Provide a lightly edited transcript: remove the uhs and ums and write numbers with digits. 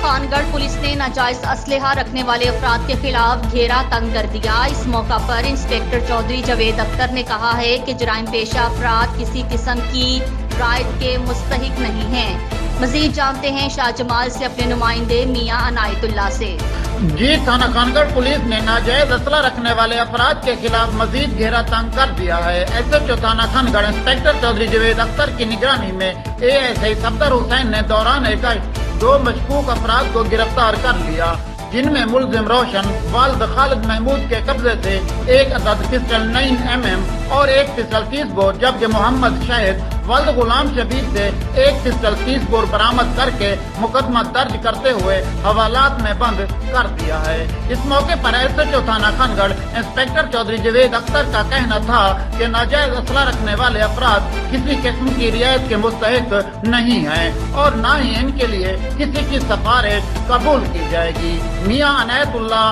خان گڑھ پولیس نے ناجائز اسلحہ رکھنے والے افراد کے خلاف گھیرا تنگ کر دیا۔ اس موقع پر انسپکٹر چودھری جاوید اختر نے کہا ہے کہ جرائم پیشہ افراد کسی قسم کی رعایت کے مستحق نہیں ہیں۔ مزید جانتے ہیں شاہ جمال سے اپنے نمائندے میاں عنایت اللہ سے۔ جی، تھانہ خان گڑھ پولیس نے ناجائز اسلحہ رکھنے والے افراد کے خلاف مزید گھیرا تنگ کر دیا ہے۔ ایس ایچ او تھانہ خان گڑھ انسپکٹر چودھری جاوید اختر کی نگرانی میں اے ایس آئی صفدر حسین نے دوران ایک دو مشکوک افراد کو گرفتار کر لیا، جن میں ملزم روشن والد خالد محمود کے قبضے سے ایک عدد پسٹل 9mm اور ایک پسٹل 30 بور، جبکہ محمد شاہد والد غلام شبیر سے ایک پسٹل 30 بور برآمد کر کے مقدمہ درج کرتے ہوئے حوالات میں بند کر دیا ہے۔ اس موقع پر ایس ایچ او تھانہ خان گڑھ انسپکٹر چودھری جاوید اختر کا کہنا تھا کہ ناجائز اسلحہ رکھنے والے افراد کسی قسم کی رعایت کے مستحق نہیں ہیں اور نہ ہی ان کے لیے کسی کی سفارش قبول کی جائے گی۔ میاں عنایت اللہ،